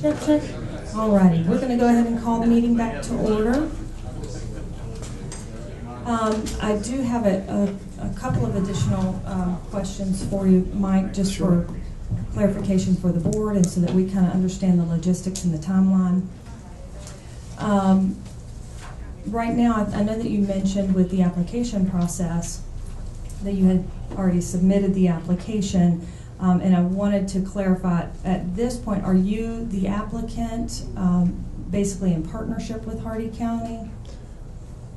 Check, check. Alrighty, we're going to go ahead and call the meeting back to order. I do have a couple of additional questions for you, Mike, just for clarification for the board and so that we kind of understand the logistics and the timeline. Right now, I know that you mentioned with the application process that you had already submitted the application, and I wanted to clarify, at this point, are you the applicant basically in partnership with Hardee County?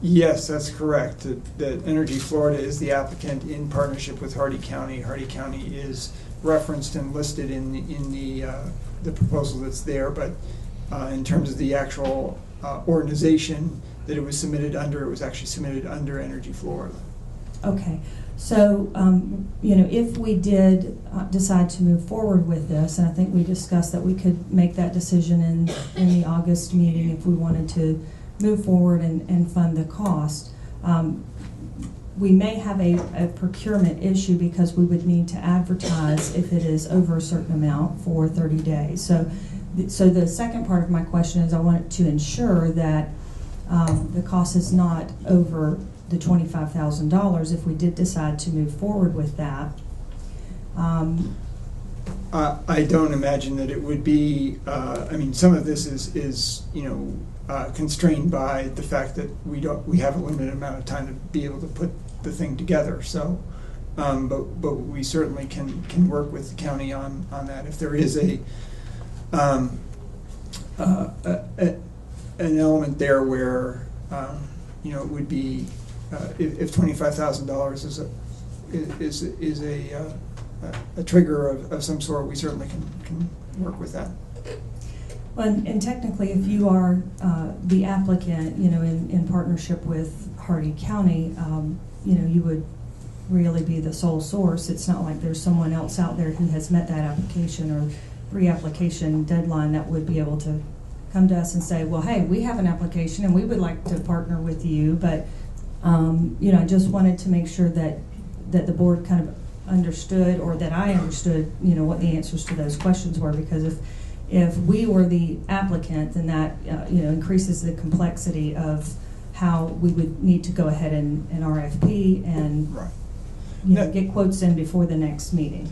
Yes, that's correct. That Energy Florida is the applicant in partnership with Hardee County. Hardee County is referenced and listed in the proposal that's there, but in terms of the actual organization that it was submitted under, it was actually submitted under Energy Florida. Okay, so if we did decide to move forward with this, and I think we discussed that we could make that decision in the August meeting if we wanted to move forward and fund the cost. We may have a procurement issue because we would need to advertise if it is over a certain amount for 30 days. So the second part of my question is I wanted to ensure that the cost is not over the $25,000 if we did decide to move forward with that. I don't imagine that it would be. I mean, some of this is constrained by the fact that we have a limited amount of time to be able to put the thing together. So, but we certainly can work with the county on that. If there is an element there where it would be if $25,000 is a trigger of some sort, we certainly can work with that. Well, and technically, if you are the applicant, in partnership with Hardee County, you would really be the sole source. It's not like there's someone else out there who has met that application or pre-application deadline that would be able to come to us and say, well, hey, we have an application and we would like to partner with you, but I just wanted to make sure that the board kind of understood, or that I understood, what the answers to those questions were, because if we were the applicant, then that increases the complexity of how we would need to go ahead and RFP and get quotes in before the next meeting.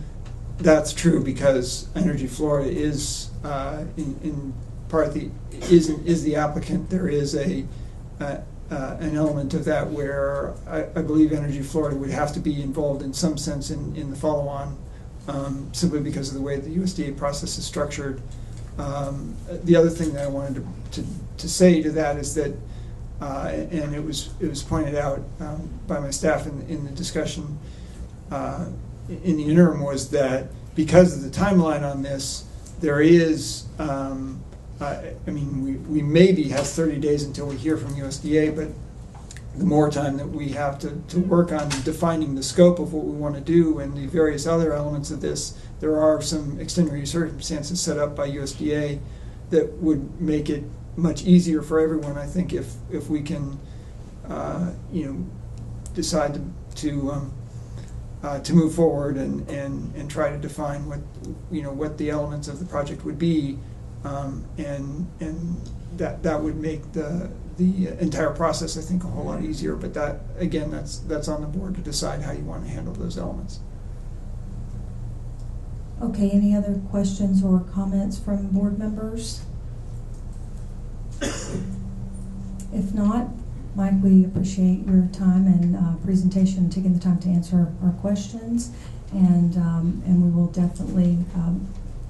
That's true, because Energy Florida is in part is the applicant. There is an element of that where I believe Energy Florida would have to be involved in some sense in the follow-on, simply because of the way the USDA process is structured. The other thing that I wanted to say to that is that, and it was pointed out by my staff in the discussion in the interim, was that because of the timeline on this, there is, we maybe have 30 days until we hear from USDA, but the more time that we have to work on defining the scope of what we want to do and the various other elements of this, there are some extenuating circumstances set up by USDA that would make it much easier for everyone, I think, if we can, decide to move forward and try to define what the elements of the project would be, and that would make the entire process, I think, a whole lot easier. But that, again, that's on the board to decide how you want to handle those elements. Okay, any other questions or comments from board members? If not, Mike, we appreciate your time and presentation, taking the time to answer our questions, and we will definitely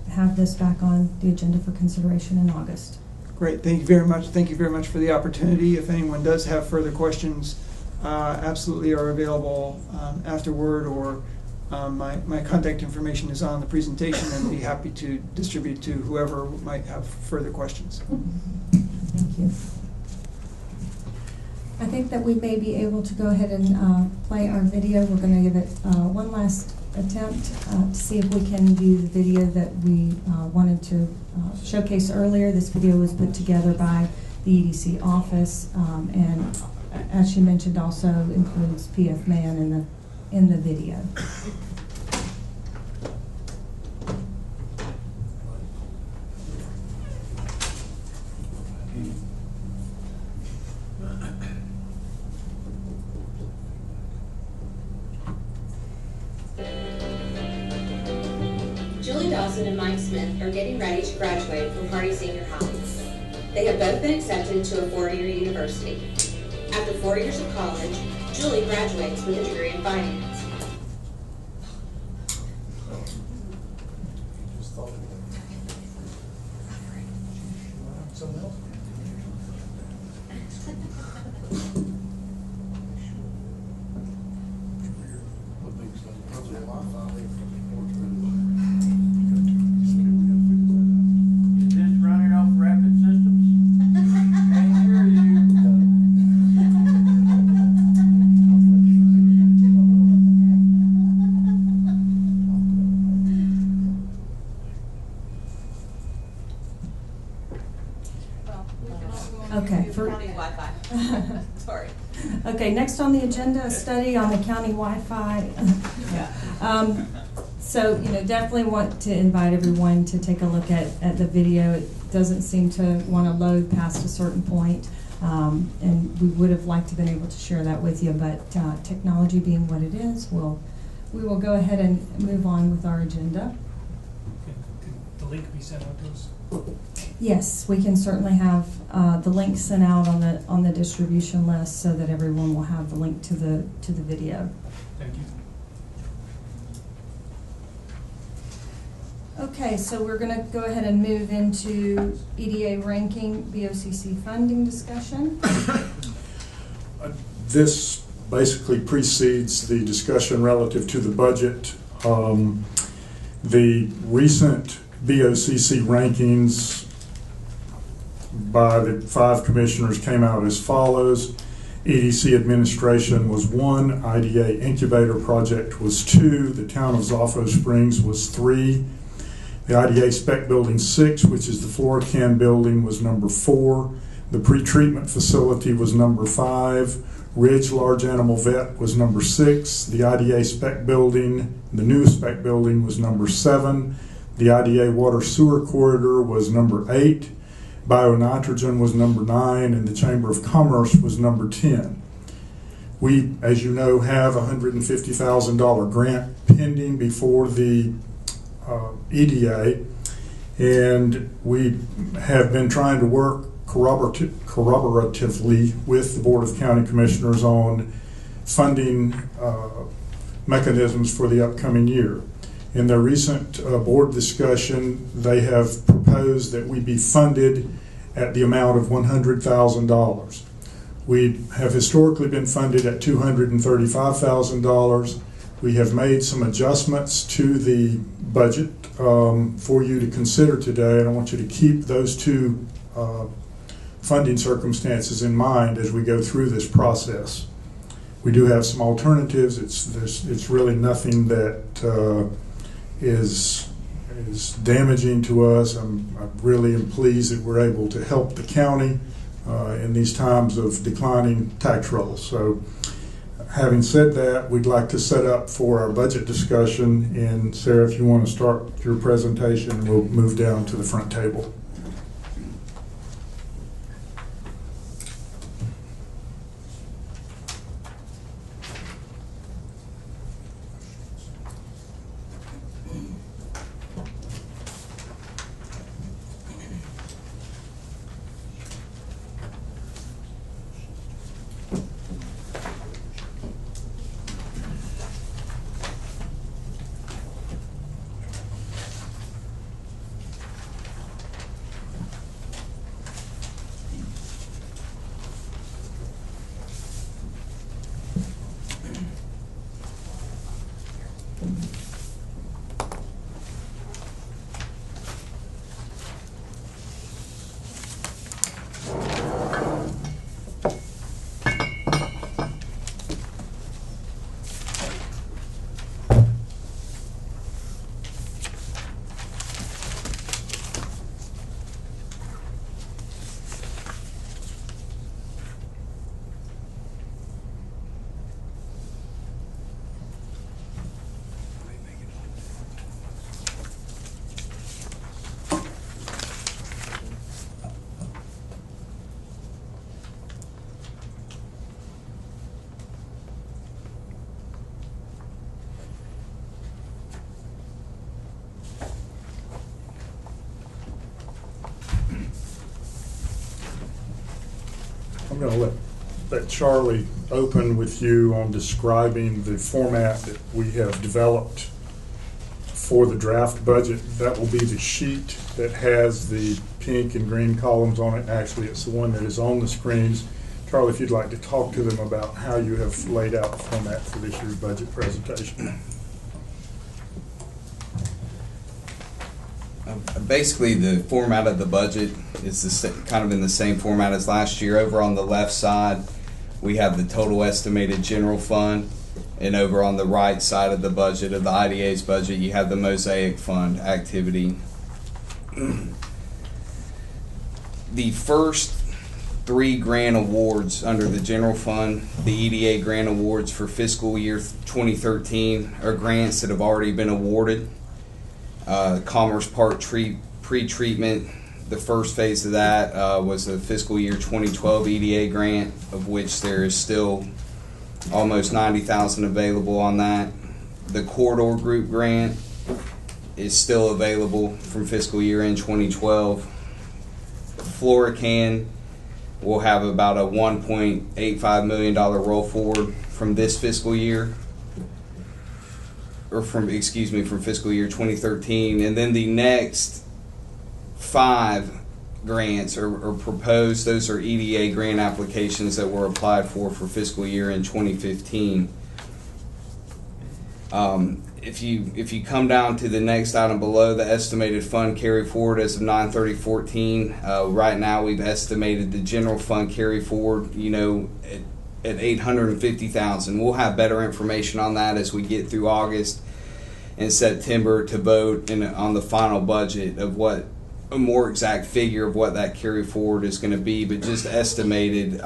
have this back on the agenda for consideration in August. Great, thank you very much. Thank you very much for the opportunity. If anyone does have further questions, absolutely are available afterward, or my contact information is on the presentation, and I'd be happy to distribute to whoever might have further questions. Thank you. I think that we may be able to go ahead and play our video. We're going to give it one last attempt to see if we can view the video that we wanted to showcase earlier. This video was put together by the EDC office, and as she mentioned, also includes PF Man in the video. Julie Dawson and Mike Smith are getting ready to graduate from Hardy Senior High. They have both been accepted to a four-year university. After 4 years of college, Julie graduates with a degree in finance. Is this running off rapid systems? Can't hear you. Okay, for- County Wi-Fi. Sorry. Okay, next on the agenda, a study on the county Wi-Fi. So, definitely want to invite everyone to take a look at the video. It doesn't seem to want to load past a certain point, and we would have liked to have been able to share that with you, but technology being what it is, we will go ahead and move on with our agenda. Could the link be sent out to us? Yes, we can certainly have the link sent out on the distribution list so that everyone will have the link to the video. Thank you. Okay, so we're going to go ahead and move into EDA ranking, BOCC funding discussion. This basically precedes the discussion relative to the budget. The recent BOCC rankings by the 5 commissioners came out as follows. EDC administration was 1, IDA incubator project was 2, the town of Zoffo Springs was 3, the IDA spec building 6, which is the Florican building, was number 4, the pre-treatment facility was number 5, Ridge Large Animal Vet was number 6, the IDA spec building, the new spec building was number 7, the IDA water sewer corridor was number 8, bionitrogen was number 9, and the Chamber of Commerce was number 10. We, as you know, have a $150,000 grant pending before the EDA, and we have been trying to work corroboratively with the Board of County Commissioners on funding mechanisms for the upcoming year. In their recent board discussion, they have proposed that we be funded at the amount of $100,000. We have historically been funded at $235,000. We have made some adjustments to the budget for you to consider today, and I want you to keep those two funding circumstances in mind as we go through this process. We do have some alternatives. It's really nothing that is damaging to us. I really am pleased that we're able to help the county in these times of declining tax rolls. So, having said that, we'd like to set up for our budget discussion. And Sarah, if you want to start your presentation, we'll move down to the front table. I'm going to let Charlie open with you on describing the format that we have developed for the draft budget. That will be the sheet that has the pink and green columns on it. Actually, it's the one that is on the screens. Charlie, if you'd like to talk to them about how you have laid out the format for this year's budget presentation. Basically, the format of the budget is kind of in the same format as last year. Over on the left side, we have the total estimated general fund, and over on the right side of the budget, of the IDA's budget, you have the Mosaic Fund activity. The first 3 grant awards under the general fund, the EDA grant awards for fiscal year 2013, are grants that have already been awarded. Commerce Park pre-treatment, the first phase of that was a fiscal year 2012 EDA grant, of which there is still almost $90,000 available on that. The Corridor Group grant is still available from fiscal year end 2012. Florican will have about a $1.85 million roll forward from this fiscal year, or from fiscal year 2013. And then the next 5 grants are proposed. Those are EDA grant applications that were applied for fiscal year in 2015. If you come down to the next item below, the estimated fund carry forward as of 9/30/14, right now we've estimated the general fund carry forward, at $850,000. We'll have better information on that as we get through August and September to vote on the final budget of what a more exact figure of what that carry forward is going to be. But just estimated,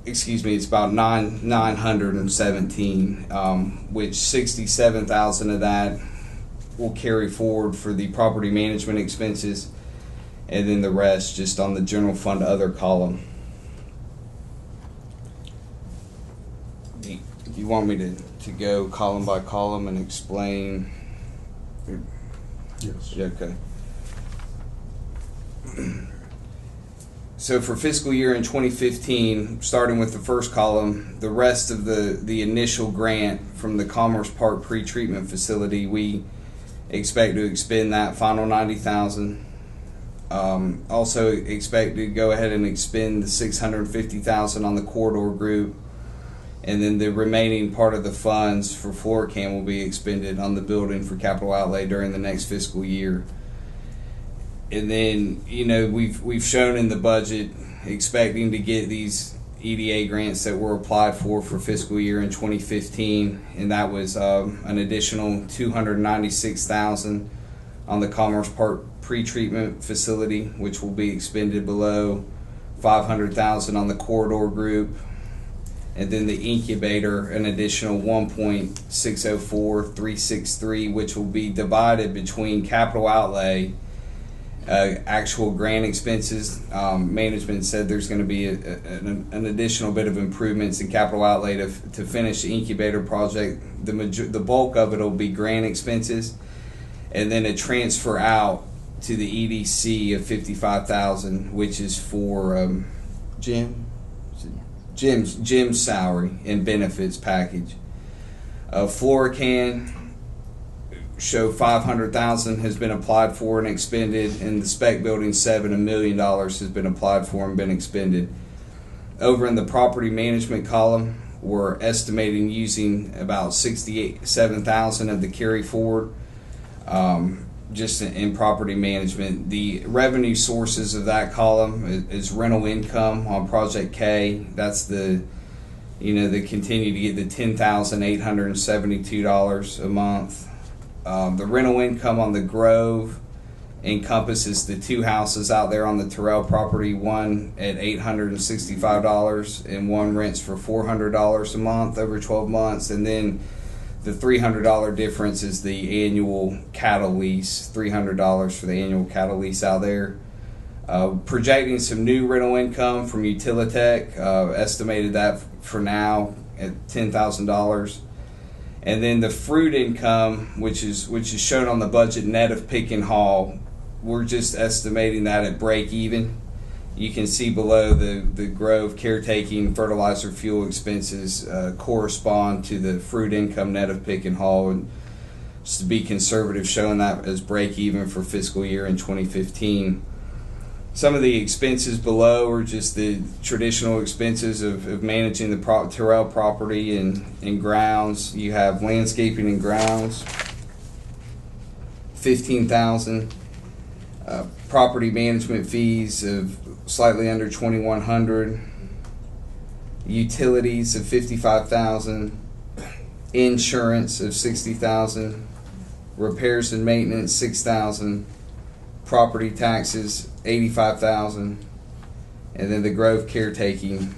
it's about 917, which 67,000 of that will carry forward for the property management expenses, and then the rest just on the general fund other column. You want me to go column by column and explain? Yes. Yeah, okay. So for fiscal year in 2015, starting with the first column, the rest of the initial grant from the Commerce Park pre-treatment facility, we expect to expend that final $90,000. Also expect to go ahead and expend the $650,000 on the Corridor Group, and then the remaining part of the funds for Florican will be expended on the building for capital outlay during the next fiscal year. And then, we've shown in the budget expecting to get these EDA grants that were applied for fiscal year in 2015, and that was an additional $296,000 on the Commerce Park pre-treatment facility, which will be expended below, $500,000 on the Corridor Group, and then the incubator an additional $1.604363, which will be divided between capital outlay, actual grant expenses. Management said there's going to be an additional bit of improvements in capital outlay to finish the incubator project. The bulk of it will be grant expenses, and then a transfer out to the EDC of $55,000, which is for Jim's salary and benefits package. Florican show $500,000 has been applied for and expended, and the spec building 7 $1 million has been applied for and been expended. Over in the property management column, we're estimating using about $67,000 of the carry forward just in property management. The revenue sources of that column is rental income on Project K. That's they continue to get the $10,872 a month. The rental income on the Grove encompasses the 2 houses out there on the Terrell property, one at $865 and one rents for $400 a month over 12 months. And then the $300 difference is the annual cattle lease, $300 for the annual cattle lease out there. Projecting some new rental income from Utilitech, estimated that for now at $10,000. And then the fruit income, which is shown on the budget net of pick and haul, we're just estimating that at break even. You can see below the Grove caretaking fertilizer fuel expenses correspond to the fruit income net of pick and haul, and just to be conservative, showing that as break even for fiscal year in 2015. Some of the expenses below are just the traditional expenses of managing the Terrell property and grounds. You have landscaping and grounds, $15,000. Property management fees of slightly under $2,100. Utilities of $55,000. Insurance of $60,000. Repairs and maintenance $6,000. Property taxes $85,000, and then the Grove caretaking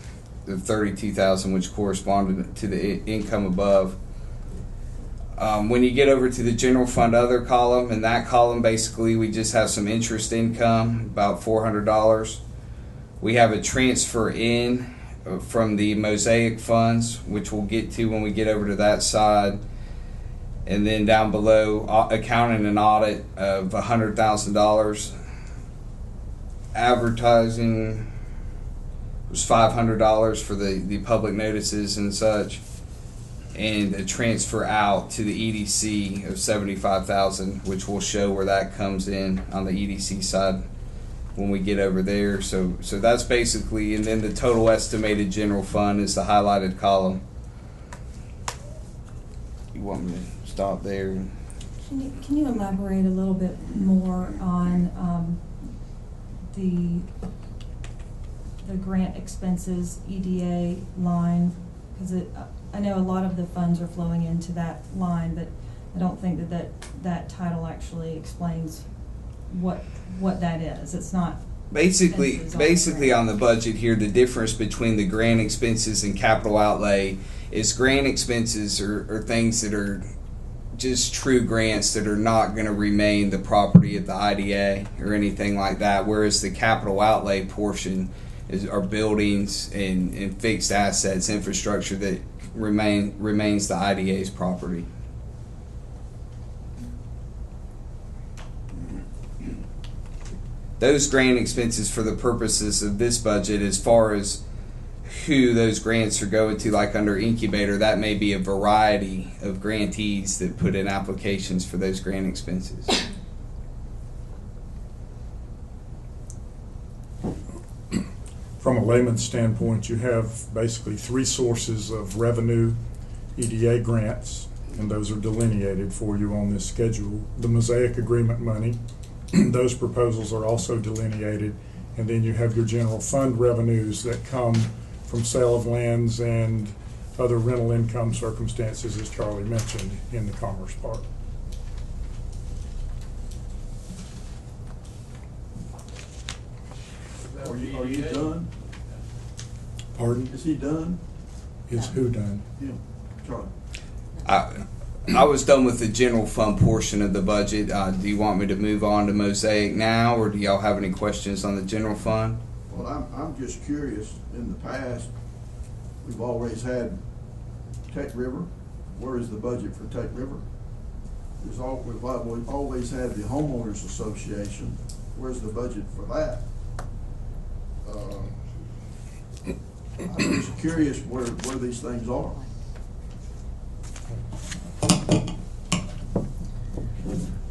of $32,000, which corresponded to the income above. When you get over to the general fund other column, in that column basically we just have some interest income, about $400. We have a transfer in from the Mosaic funds, which we'll get to when we get over to that side. And then down below, accounting and audit of $100,000. Advertising was $500 for the public notices and such. And a transfer out to the EDC of $75,000, which will show where that comes in on the EDC side when we get over there. So that's basically, and then the total estimated general fund is the highlighted column. You want me to stop there? Can you elaborate a little bit more on the grant expenses EDA line? Because I know a lot of the funds are flowing into that line, but I don't think that title actually explains what that is. It's not basically on the budget here. The difference between the grant expenses and capital outlay is grant expenses are things that are just true grants that are not going to remain the property of the IDA or anything like that, whereas the capital outlay portion are buildings and fixed assets, infrastructure that remains the IDA's property. Those grant expenses for the purposes of this budget, as far as who those grants are going to, like under incubator, that may be a variety of grantees that put in applications for those grant expenses. From a layman's standpoint, you have basically three sources of revenue EDA grants, and those are delineated for you on this schedule. The Mosaic agreement money, those proposals are also delineated, and then you have your general fund revenues that come from sale of lands and other rental income circumstances, as Charlie mentioned, in the Commerce Park. Are you done? Pardon? Is he done? Is who done? Yeah, Charlie. I was done with the general fund portion of the budget. Do you want me to move on to Mosaic now, or do y'all have any questions on the general fund? Well, I'm just curious. In the past, we've always had Tech River. Where is the budget for Tech River? We've always had the Homeowners Association. Where's the budget for that? I'm just curious where these things are.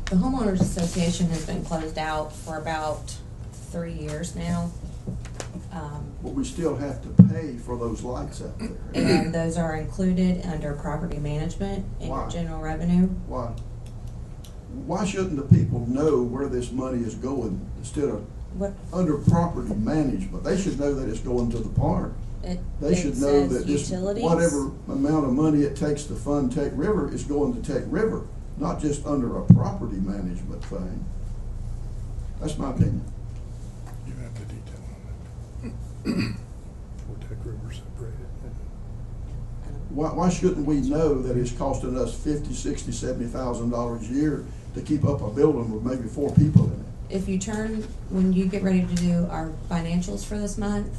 The Homeowners Association has been closed out for about 3 years now. But we still have to pay for those lights out there. And those are included under property management and Why? general revenue. Why? Why shouldn't the people know where this money is going instead of What under property management? They should know that it's going to the park. They should know that this, whatever amount of money it takes to fund Tech River is going to Tech River, not just under a property management thing. That's my opinion. You have the detail on that. For Tech River separated. Why shouldn't we know that it's costing us $50,000, $60,000, $70,000 a year to keep up a building with maybe 4 people in it? If you turn, when you get ready to do our financials for this month,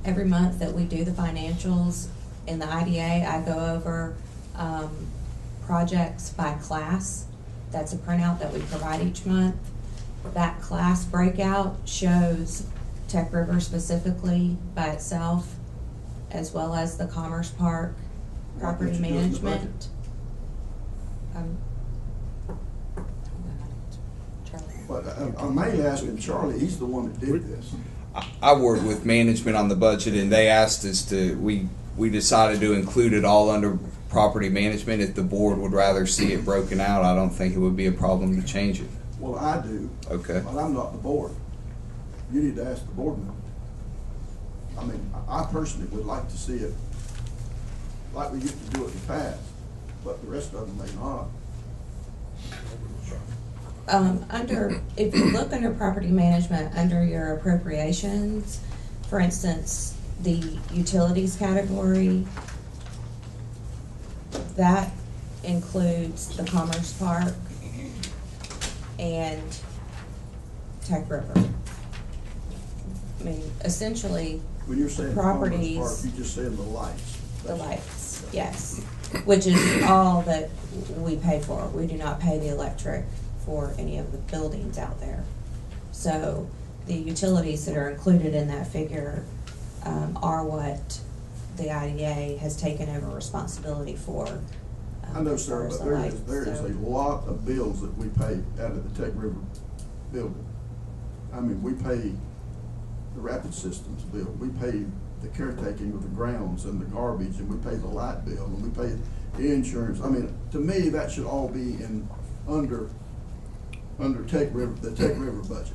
every month that we do the financials in the IDA, I go over projects by class. That's a printout that we provide each month. That class breakout shows Tech River specifically by itself, as well as the Commerce Park property What did you do in the management. But I'm mainly asking Charlie, he's the one that did this. I worked with management on the budget, and they asked us to, we decided to include it all under property management. If the board would rather see it broken out, I don't think it would be a problem to change it. Well, I do. Okay. But I'm not the board. You need to ask the board member. I mean, I personally would like to see it like we used to do it in the past, but the rest of them may not. If you look under property management, under your appropriations, for instance, the utilities category, that includes the Commerce Park and Tech River. I mean, essentially, When you're saying Commerce properties, Park, you're just saying the lights. the lights, yes, which is all that we pay for. We do not pay the electric for any of the buildings out there. So the utilities that are included in that figure are what the IDA has taken over responsibility for. I know, as sir, far as but the there is lights, a so. lot of bills that we pay out of the Tech River building. I mean, we pay the rapid systems bill, we pay the caretaking of the grounds and the garbage, and we pay the light bill, and we pay the insurance. I mean, to me, that should all be under Tech River, the Tech River budget.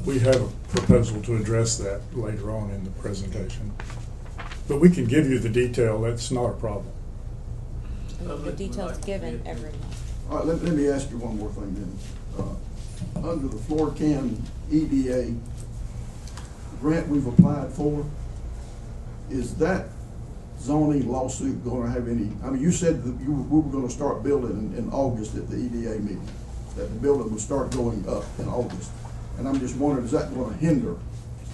We have a proposal to address that later on in the presentation. But we can give you the detail, that's not a problem. The details given every month. All right, let me ask you one more thing then. Under the Floor Can EDA grant we've applied for, is that zoning lawsuit gonna have any, I mean, you said that we were gonna start building in August at the EDA meeting, that the building would start going up in August. And I'm just wondering, is that gonna hinder?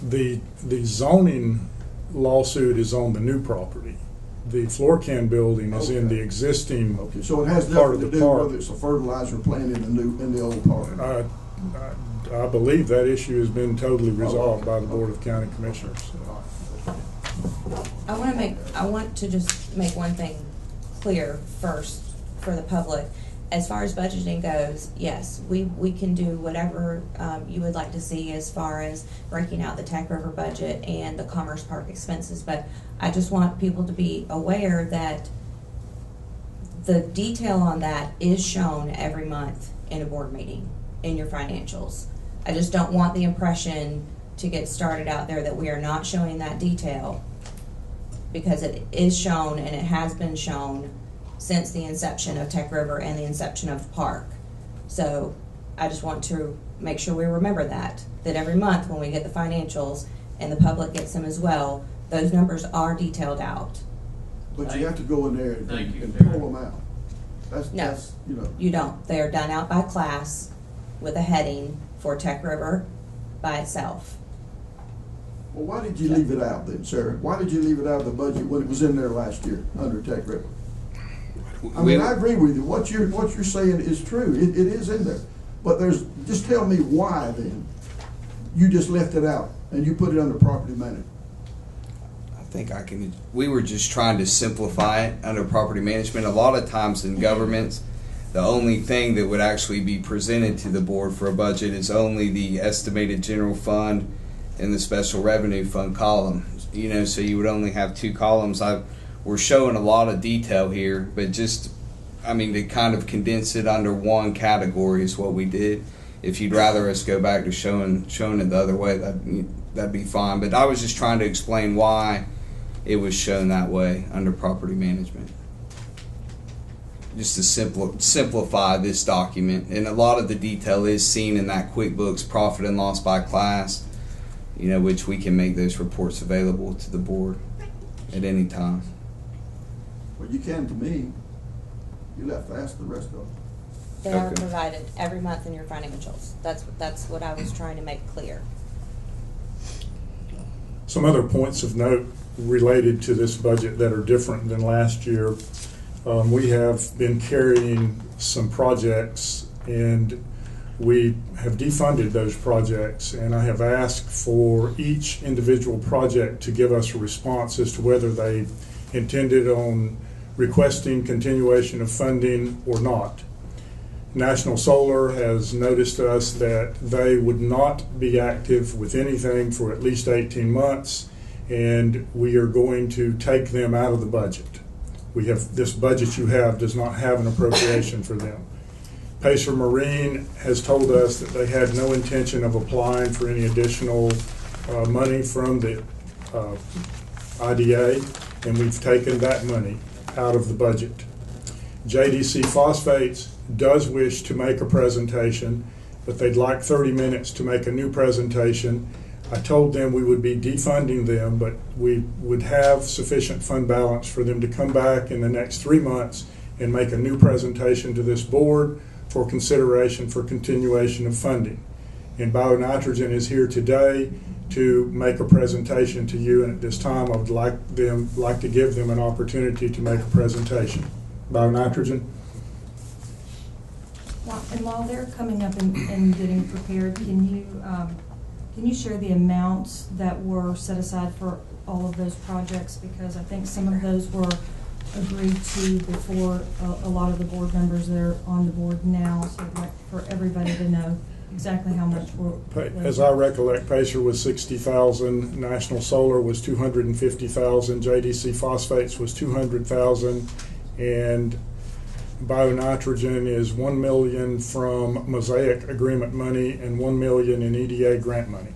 The zoning lawsuit is on the new property. The Floor Can building is in the existing Okay, so it has part of nothing to the do park. whether it's a fertilizer plant in the old park. I believe that issue has been totally resolved by the Board of County Commissioners. I want to just make one thing clear first for the public. As far as budgeting goes, yes, we can do whatever you would like to see as far as breaking out the Tech River budget and the Commerce Park expenses, but I just want people to be aware that the detail on that is shown every month in a board meeting, in your financials. I just don't want the impression to get started out there that we are not showing that detail, because it is shown and it has been shown since the inception of Tech River and the inception of the park. So I just want to make sure we remember that every month when we get the financials and the public gets them as well, those numbers are detailed out. But you have to go in there Thank you, and Sarah. pull them out. No. That's, you know. You don't. They are done out by class with a heading for Tech River by itself. Well, why did you leave it out then, Sarah? Why did you leave it out of the budget when it was in there last year under Tech River? I mean, I agree with you. What you're saying is true. It is in there. But just tell me why then you just left it out and you put it under property management. We were just trying to simplify it under property management. A lot of times in governments, the only thing that would actually be presented to the board for a budget is only the estimated general fund and the special revenue fund column. You know, so you would only have two columns. We're showing a lot of detail here, but just, I mean, to kind of condense it under one category is what we did. If you'd rather us go back to showing it the other way, that'd be fine. But I was just trying to explain why it was shown that way under property management. Just to simplify this document. And a lot of the detail is seen in that QuickBooks profit and loss by class, you know, which we can make those reports available to the board at any time. Well, you can to me. You left to ask the rest of them. They are Okay. provided every month in your financials. That's what I was trying to make clear. Some other points of note related to this budget that are different than last year. We have been carrying some projects, and we have defunded those projects, and I have asked for each individual project to give us a response as to whether they intended on requesting continuation of funding or not. National Solar has noticed to us that they would not be active with anything for at least 18 months, and we are going to take them out of the budget. We have, this budget you have does not have an appropriation for them. Pacer Marine has told us that they had no intention of applying for any additional money from the IDA, and we've taken that money out of the budget. JDC Phosphates does wish to make a presentation, but they'd like 30 minutes to make a new presentation. I told them we would be defunding them, but we would have sufficient fund balance for them to come back in the next 3 months and make a new presentation to this board for consideration for continuation of funding. And BioNitrogen is here today to make a presentation to you, and at this time I would like to give them an opportunity to make a presentation. BioNitrogen. And while they're coming up and getting prepared, can you share the amounts that were set aside for all of those projects? Because I think some of those were agreed to before a lot of the board members that are on the board now. So I'd like for everybody to know exactly how much we're. As I recollect, Pacer was 60,000, National Solar was 250,000, JDC Phosphates was 200,000, and BioNitrogen is $1 million from Mosaic agreement money and $1 million in EDA grant money.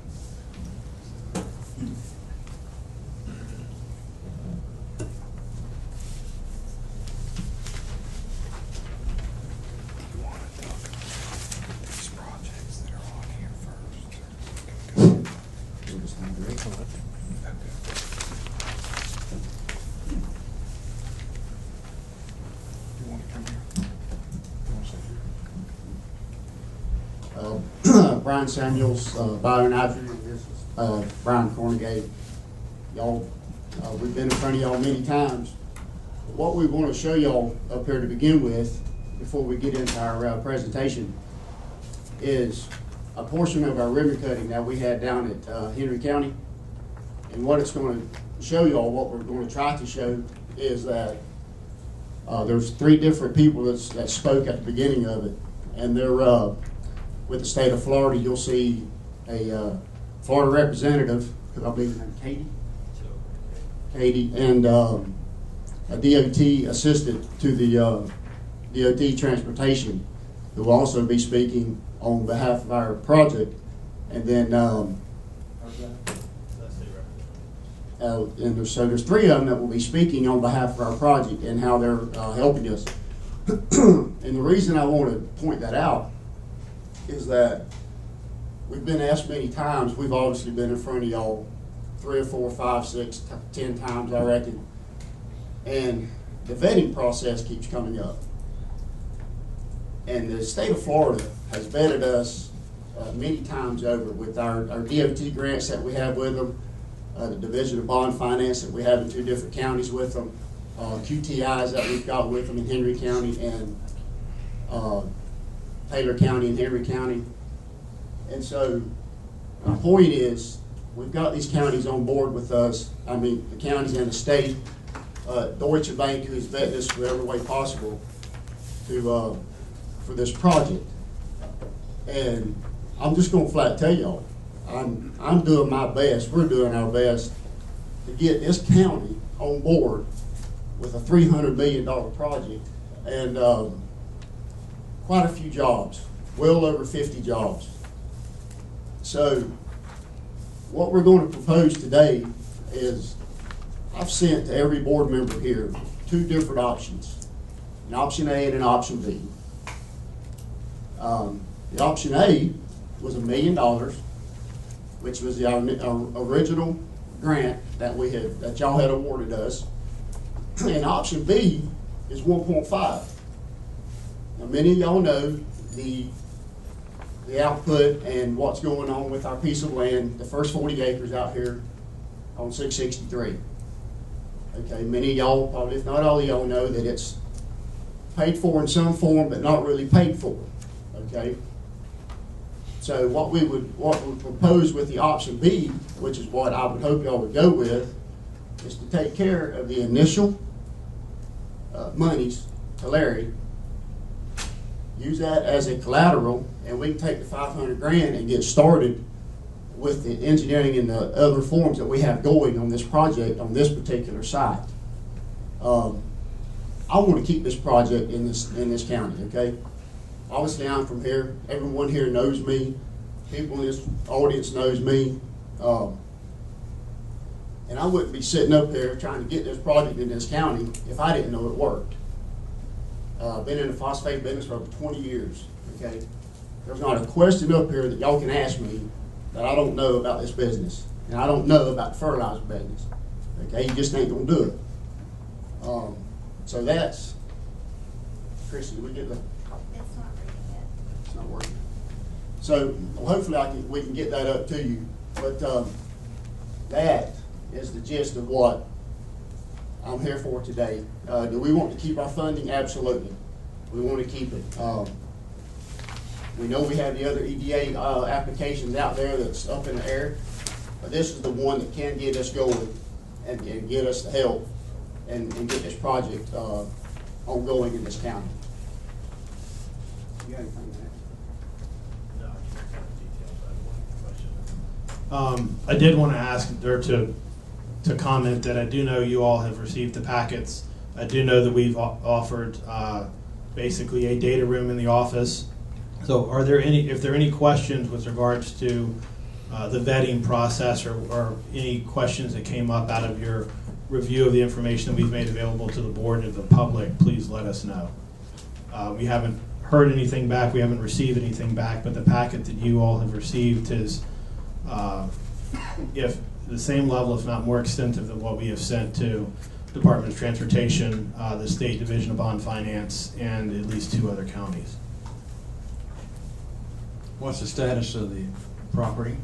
Brian Samuels, BioNitrogen. This is Brian Cornegay. Y'all, we've been in front of y'all many times. What we want to show y'all up here to begin with, before we get into our presentation, is a portion of our ribbon cutting that we had down at Henry County. And what it's going to show y'all, what we're going to try to show, is that there's 3 different people that spoke at the beginning of it, and they're with the state of Florida. You'll see a Florida representative, who I believe is named Katie, and a DOT assistant to the DOT Transportation, who will also be speaking on behalf of our project. And then, so there's 3 of them that will be speaking on behalf of our project and how they're helping us. And the reason I want to point that out is that we've been asked many times. We've obviously been in front of y'all 3 or 4, 5, 6, 10 times, I reckon. And the vetting process keeps coming up. And the state of Florida has vetted us many times over with our DOT grants that we have with them, the Division of Bond Finance that we have in 2 different counties with them, QTIs that we've got with them in Henry County and Taylor County and Henry County. And so my point is, we've got these counties on board with us. I mean, the counties and the state. Deutsche Bank, who's vetted us for every way possible to for this project. And I'm just going to flat tell y'all, I'm doing my best, we're doing our best to get this county on board with a $300 million project and quite a few jobs, well over 50 jobs. So what we're going to propose today is, I've sent to every board member here 2 different options, an option A and an option B. The option A was $1 million, which was our original grant that y'all had awarded us. And option B is 1.5. Now, many of y'all know the output and what's going on with our piece of land, the first 40 acres out here on 663. Okay, many of y'all, probably if not all of y'all, know that it's paid for in some form, but not really paid for. Okay, So what we propose with the option B, which is what I would hope y'all would go with, is to take care of the initial monies to Larry, use that as a collateral, and we can take the 500 grand and get started with the engineering and the other forms that we have going on this project on this particular site. I want to keep this project in this county, okay? Obviously, I'm from here. Everyone here knows me. People in this audience knows me. And I wouldn't be sitting up here trying to get this project in this county if I didn't know it worked. Been in the phosphate business for over 20 years, okay? There's not a question up here that y'all can ask me that I don't know about this business. And I don't know about the fertilizer business, okay? You just ain't gonna do it. So that's, Chrissy, did we get the? It's not reading yet. It's not working. So hopefully we can get that up to you. But that is the gist of what I'm here for today. Do we want to keep our funding? Absolutely. We want to keep it. We know we have the other EDA applications out there that's up in the air, but this is the one that can get us going and get us the help and get this project ongoing in this county. You got anything to add? No, I just got the details. I had one question. I did want to ask, or to comment that I do know you all have received the packets. I do know that we've offered basically a data room in the office. So are there if there are any questions with regards to the vetting process or any questions that came up out of your review of the information that we've made available to the board and to the public, please let us know. We haven't heard anything back, we haven't received anything back, but the packet that you all have received is if the same level, if not more extensive than what we have sent to Department of Transportation, the State Division of Bond Finance, and at least 2 other counties. What's the status of the property?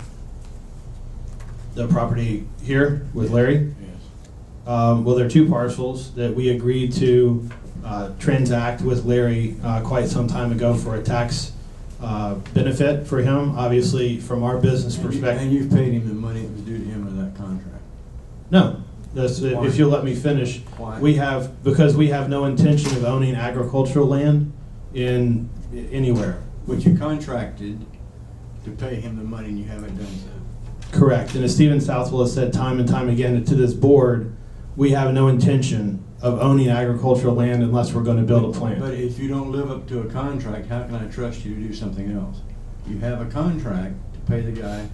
The property here with Larry? Yes. Well, there are 2 parcels that we agreed to transact with Larry quite some time ago for a tax benefit for him. Obviously, from our business perspective. And you've paid him the money that was due to him in that contract? No. If you'll let me finish. Why? Because we have no intention of owning agricultural land in anywhere. But you contracted to pay him the money and you haven't done so. Correct. And as Stephen Southwell has said time and time again to this board, we have no intention of owning agricultural land unless we're going to build a plant. But if you don't live up to a contract, how can I trust you to do something else? You have a contract to pay the guy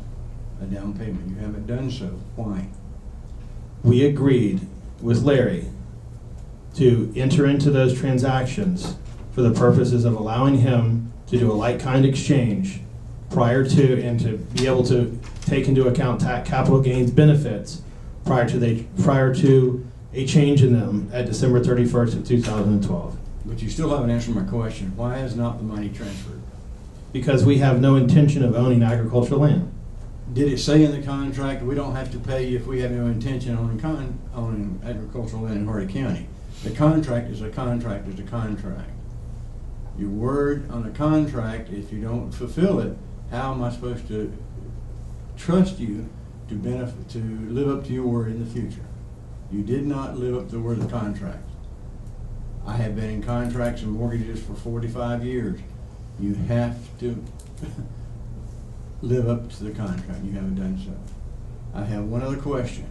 a down payment. You haven't done so. Why? We agreed with Larry to enter into those transactions for the purposes of allowing him to do a like-kind exchange prior to, and to be able to take into account capital gains benefits prior to a change in them at December 31st of 2012. But you still haven't answered my question. Why is not the money transferred? Because we have no intention of owning agricultural land. Did it say in the contract we don't have to pay you if we have no intention on owning agricultural land in Hardy County? The contract is a contract is a contract. Your word on a contract, if you don't fulfill it, how am I supposed to trust you to live up to your word in the future? You did not live up to the word of the contract. I have been in contracts and mortgages for 45 years. You have to live up to the contract. You haven't done so. I have one other question.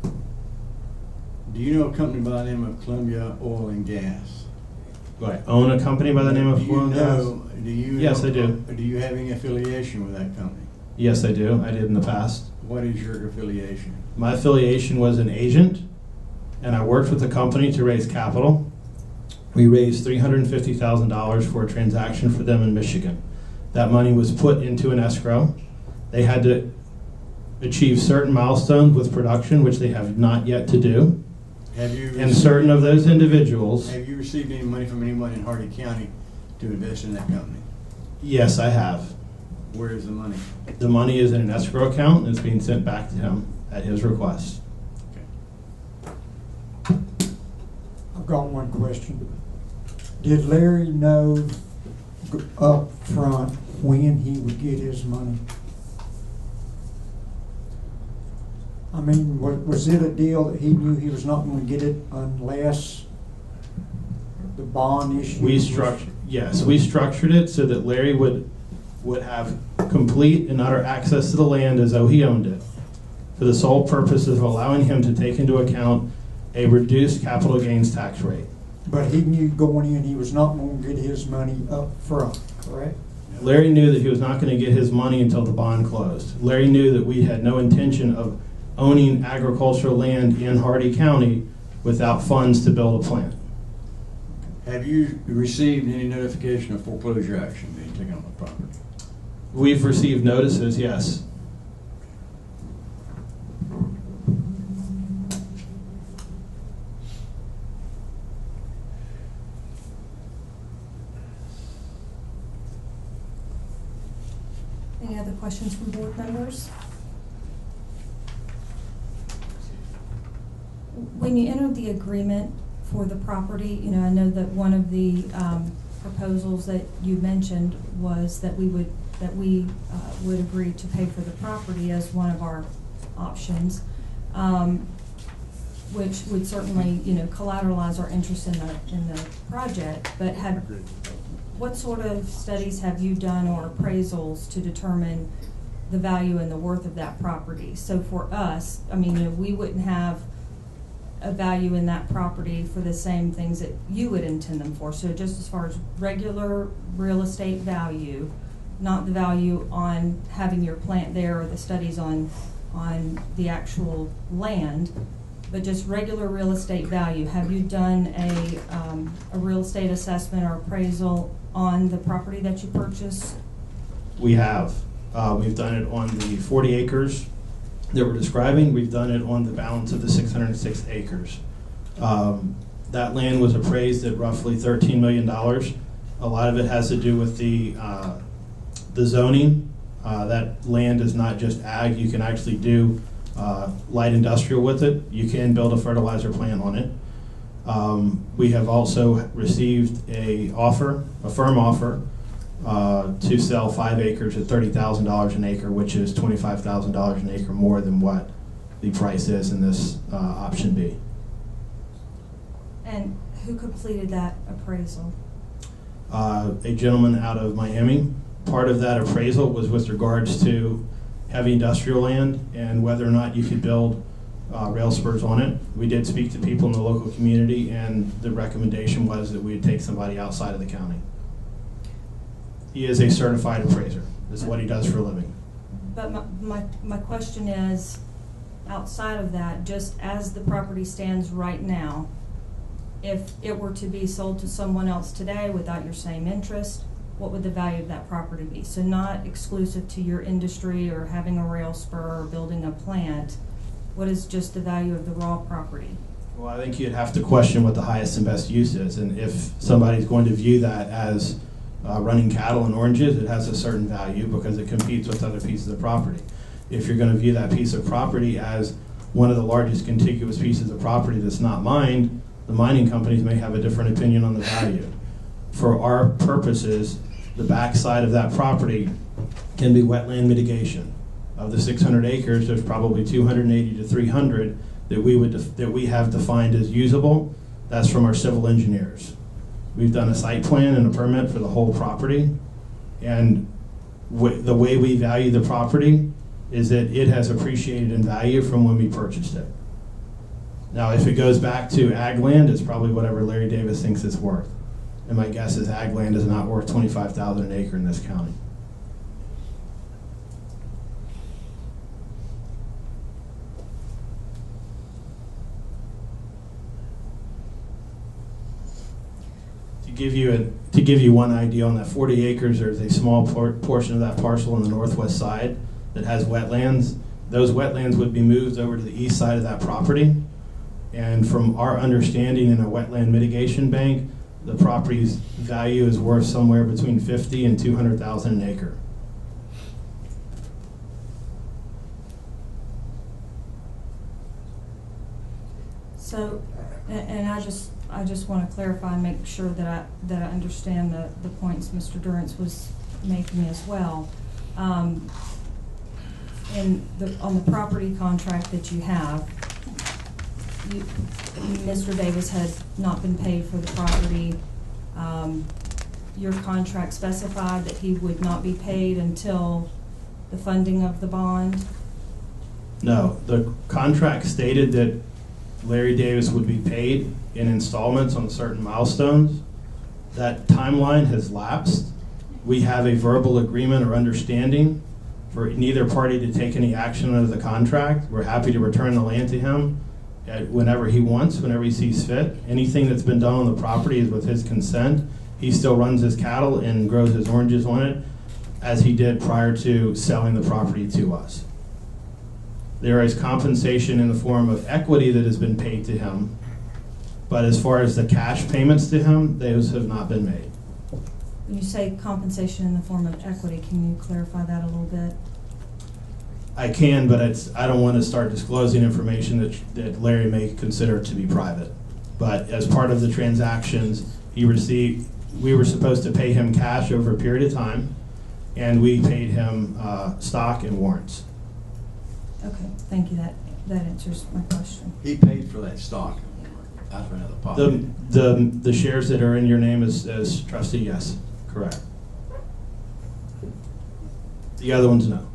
Do you know a company by the name of Columbia Oil and Gas? Do I own a company by the name of Oil and Gas? Yes, I do. Do you have any affiliation with that company? Yes, I do. I did in the past. What is your affiliation? My affiliation was an agent, and I worked with the company to raise capital. We raised $350,000 for a transaction for them in Michigan. That money was put into an escrow. They had to achieve certain milestones with production, which they have not yet to do. And certain of those individuals... Have you received any money from anyone in Hardy County to invest in that company? Yes, I have. Where is the money? The money is in an escrow account, and it's being sent back to him at his request. Okay. I've got one question. Did Larry know up front when he would get his money? I mean, was it a deal that he knew he was not going to get it unless the bond issue? We structured it so that Larry would have complete and utter access to the land as though he owned it, for the sole purpose of allowing him to take into account a reduced capital gains tax rate. But he knew going in he was not going to get his money up front, correct? Larry knew that he was not going to get his money until the bond closed. Larry knew that we had no intention of owning agricultural land in Hardee County without funds to build a plant. Have you received any notification of foreclosure action being taken on the property? We've received notices, yes. Any other questions from board members? When you entered the agreement for the property, you know, I know that one of the proposals that you mentioned was that we would agree to pay for the property as one of our options, which would certainly, you know, collateralize our interest in the project. But what sort of studies have you done or appraisals to determine the value and the worth of that property? So for us, I mean, you know, we wouldn't have a value in that property for the same things that you would intend them for. So just as far as regular real estate value, not the value on having your plant there or the studies on the actual land, but just regular real estate value. Have you done a real estate assessment or appraisal on the property that you purchased? We have. We've done it on the 40 acres that we're describing. We've done it on the balance of the 606 acres. That land was appraised at roughly $13 million. A lot of it has to do with the zoning. That land is not just ag. You can actually do light industrial with it. You can build a fertilizer plant on it. We have also received a firm offer to sell 5 acres at $30,000 an acre, which is $25,000 an acre more than what the price is in this option B. And who completed that appraisal? A gentleman out of Miami. Part of that appraisal was with regards to heavy industrial land and whether or not you could build rail spurs on it. We did speak to people in the local community, and the recommendation was that we'd take somebody outside of the county. He is a certified appraiser. That's what he does for a living. But my question is, outside of that, just as the property stands right now, if it were to be sold to someone else today without your same interest, what would the value of that property be? So not exclusive to your industry or having a rail spur or building a plant. What is just the value of the raw property? Well, I think you'd have to question what the highest and best use is. And if somebody's going to view that as running cattle and oranges, it has a certain value because it competes with other pieces of property. If you're going to view that piece of property as one of the largest contiguous pieces of property that's not mined, the mining companies may have a different opinion on the value. For our purposes, the backside of that property can be wetland mitigation. Of the 600 acres, there's probably 280 to 300 that we have defined as usable. That's from our civil engineers. We've done a site plan and a permit for the whole property, and the way we value the property is that it has appreciated in value from when we purchased it. Now, if it goes back to ag land, it's probably whatever Larry Davis thinks it's worth. And my guess is ag land is not worth $25,000 an acre in this county. To give you one idea, on that 40 acres, there's a small portion of that parcel on the northwest side that has wetlands. Those wetlands would be moved over to the east side of that property. And from our understanding in a wetland mitigation bank, the property's value is worth somewhere between $50,000 and $200,000 an acre. So, and I just want to clarify and make sure that I understand the points Mr. Durrance was making as well. On the property contract that you have, Mr. Davis had not been paid for the property. Your contract specified that he would not be paid until the funding of the bond. No, the contract stated that Larry Davis would be paid in installments on certain milestones. That timeline has lapsed. We have a verbal agreement or understanding for neither party to take any action under the contract. We're happy to return the land to him whenever he wants, whenever he sees fit. Anything that's been done on the property is with his consent. He still runs his cattle and grows his oranges on it, as he did prior to selling the property to us. There is compensation in the form of equity that has been paid to him, but as far as the cash payments to him, those have not been made. When you say compensation in the form of equity, can you clarify that a little bit? I can, but I don't want to start disclosing information that Larry may consider to be private. But as part of the transactions, we were supposed to pay him cash over a period of time, and we paid him stock and warrants. Okay, thank you. That answers my question. He paid for that stock out of another pocket. The shares that are in your name as trustee, yes, correct. The other ones, no.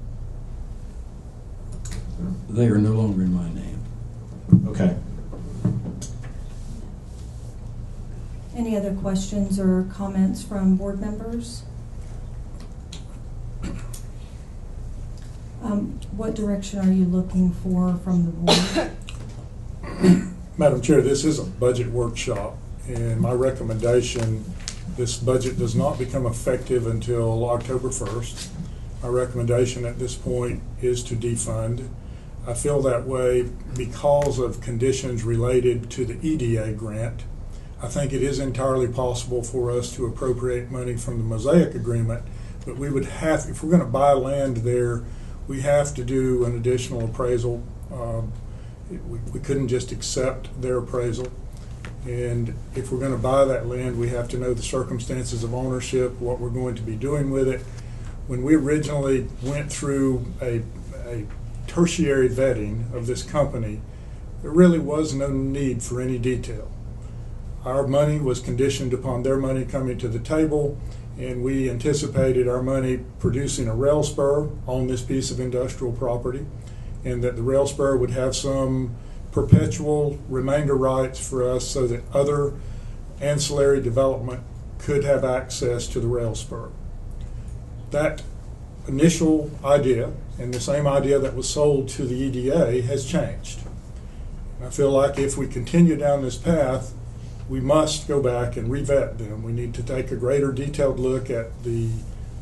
They are no longer in my name. Okay. Any other questions or comments from board members? What direction are you looking for from the board? Madam Chair, this is a budget workshop, and my recommendation, this budget does not become effective until October 1st. My recommendation at this point is to defund. I feel that way because of conditions related to the EDA grant. I think it is entirely possible for us to appropriate money from the Mosaic agreement, but we would have, if we're going to buy land there, we have to do an additional appraisal. We couldn't just accept their appraisal. And if we're going to buy that land, we have to know the circumstances of ownership, what we're going to be doing with it. When we originally went through a tertiary vetting of this company, there really was no need for any detail. Our money was conditioned upon their money coming to the table, and we anticipated our money producing a rail spur on this piece of industrial property, and that the rail spur would have some perpetual remainder rights for us so that other ancillary development could have access to the rail spur. That initial idea, and the same idea that was sold to the EDA, has changed. I feel like if we continue down this path, we must go back and revet them. We need to take a greater detailed look at the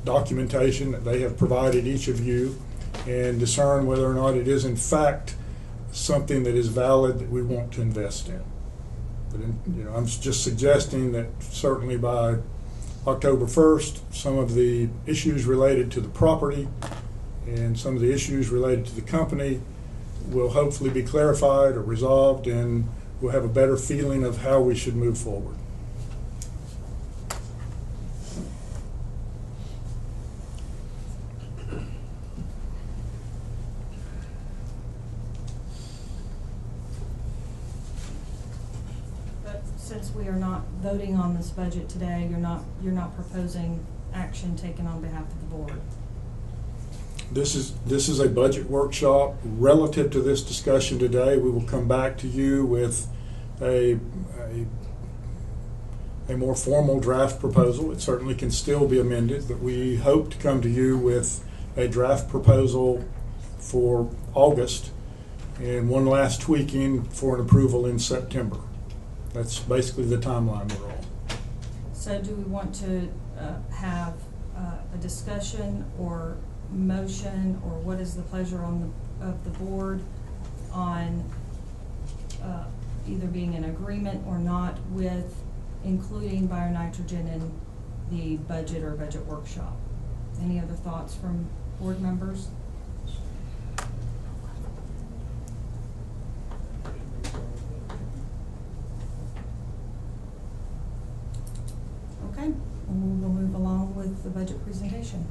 documentation that they have provided each of you and discern whether or not it is in fact something that is valid that we want to invest in. But I'm just suggesting that certainly by October 1st, some of the issues related to the property and some of the issues related to the company will hopefully be clarified or resolved, and we'll have a better feeling of how we should move forward. But since we are not voting on this budget today, you're not proposing action taken on behalf of the board. This is a budget workshop. Relative to this discussion today, we will come back to you with a more formal draft proposal. It certainly can still be amended, but we hope to come to you with a draft proposal for August and one last tweaking for an approval in September. That's basically the timeline we're on. So do we want to have a discussion or motion, or what is the pleasure of the board on either being in agreement or not with including bionitrogen in the budget or budget workshop? Any other thoughts from board members? Okay, we'll move along with the budget presentation.